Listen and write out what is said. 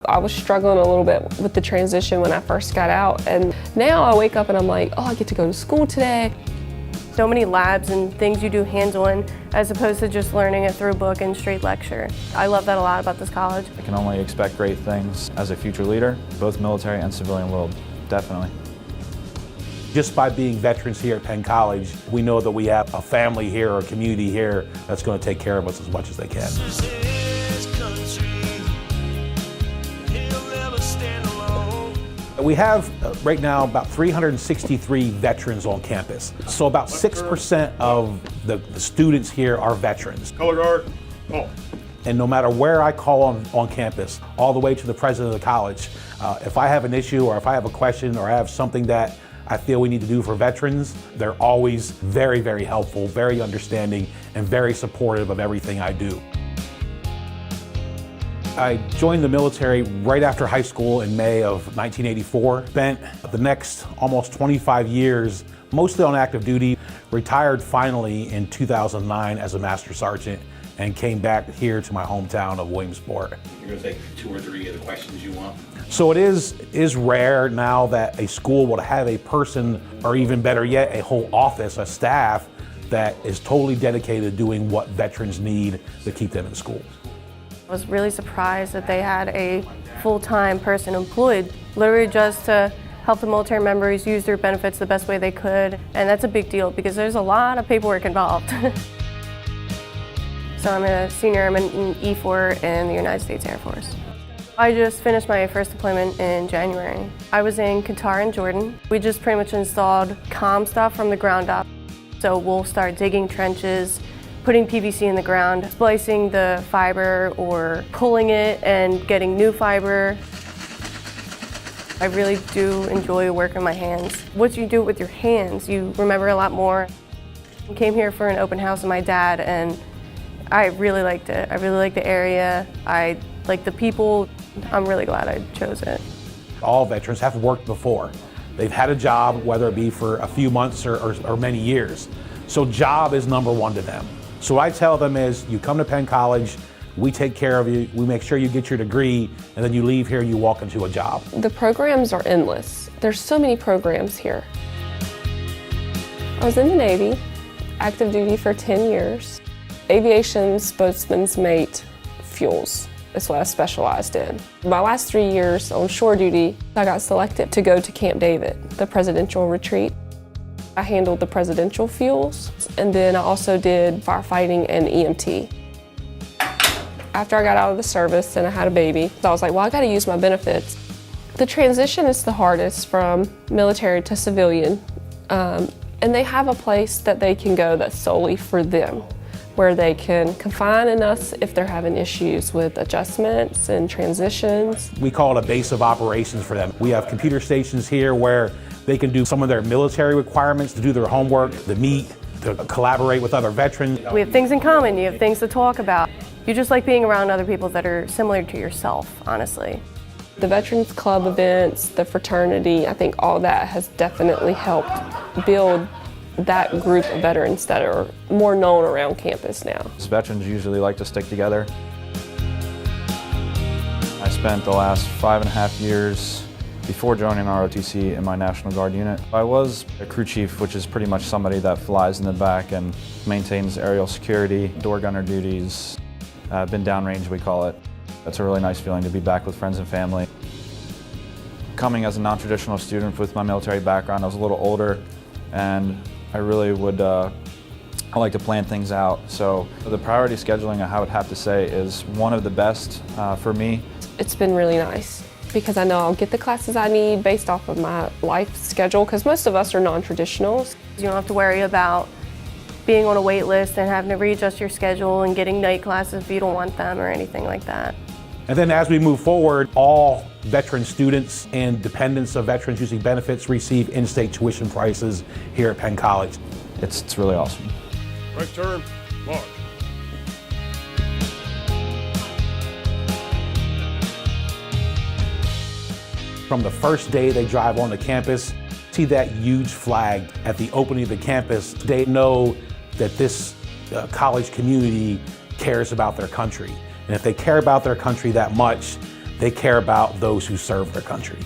I was struggling a little bit with the transition when I first got out, and now I wake up and I'm like, oh, I get to go to school today. So many labs and things you do hands-on as opposed to just learning it through a book and straight lecture. I love that a lot about this college. I can only expect great things as a future leader, both military and civilian world, definitely. Just by being veterans here at Penn College, we know that we have a family here or a community here that's going to take care of us as much as they can. We have right now about 363 veterans on campus. So about 6% of the students here are veterans. Color guard, call. And no matter where I call on campus, all the way to the president of the college, if I have an issue or if I have a question or I have something that I feel we need to do for veterans, they're always very, very helpful, very understanding, and very supportive of everything I do. I joined the military right after high school in May of 1984. Spent the next almost 25 years mostly on active duty, retired finally in 2009 as a master sergeant, and came back here to my hometown of Williamsport. You're going to take 2 or 3 of the questions you want. So it is rare now that a school will have a person, or even better yet, a whole office, a staff that is totally dedicated to doing what veterans need to keep them in school. I was really surprised that they had a full-time person employed, literally just to help the military members use their benefits the best way they could. And that's a big deal because there's a lot of paperwork involved. So I'm a senior, I'm in E4 in the United States Air Force. I just finished my first deployment in January. I was in Qatar and Jordan. We just pretty much installed comm stuff from the ground up. So we'll start digging trenches, putting PVC in the ground, splicing the fiber or pulling it and getting new fiber. I really do enjoy working my hands. Once you do it with your hands, you remember a lot more. I came here for an open house with my dad and I really liked it. I really liked the area. I like the people. I'm really glad I chose it. All veterans have worked before. They've had a job, whether it be for a few months or many years. So job is number one to them. So what I tell them is, you come to Penn College, we take care of you, we make sure you get your degree, and then you leave here and you walk into a job. The programs are endless. There's so many programs here. I was in the Navy, active duty for 10 years. Aviation's boatswain's mate fuels is what I specialized in. My last 3 years on shore duty, I got selected to go to Camp David, the presidential retreat. I handled the presidential fuels, and then I also did firefighting and EMT. After I got out of the service and I had a baby, I was like, well, I gotta use my benefits. The transition is the hardest from military to civilian, and they have a place that they can go that's solely for them, where they can confide in us if they're having issues with adjustments and transitions. We call it a base of operations for them. We have computer stations here where they can do some of their military requirements, to do their homework, to meet, to collaborate with other veterans. We have things in common, you have things to talk about. You just like being around other people that are similar to yourself, honestly. The Veterans Club events, the fraternity, I think all that has definitely helped build that group of veterans that are more known around campus now. Veterans usually like to stick together. I spent the last 5.5 years before joining ROTC in my National Guard unit. I was a crew chief, which is pretty much somebody that flies in the back and maintains aerial security, door gunner duties, been downrange we call it. It's a really nice feeling to be back with friends and family. Coming as a non-traditional student with my military background, I was a little older and I really would I like to plan things out. So the priority scheduling, I would have to say, is one of the best for me. It's been really nice because I know I'll get the classes I need based off of my life schedule, because most of us are non-traditionals. You don't have to worry about being on a wait list and having to readjust your schedule and getting night classes if you don't want them or anything like that. And then as we move forward, all veteran students and dependents of veterans using benefits receive in-state tuition prices here at Penn College. It's really awesome. Right turn, march. From the first day they drive onto campus, see that huge flag at the opening of the campus, they know that this college community cares about their country. And if they care about their country that much, They care about those who serve their country.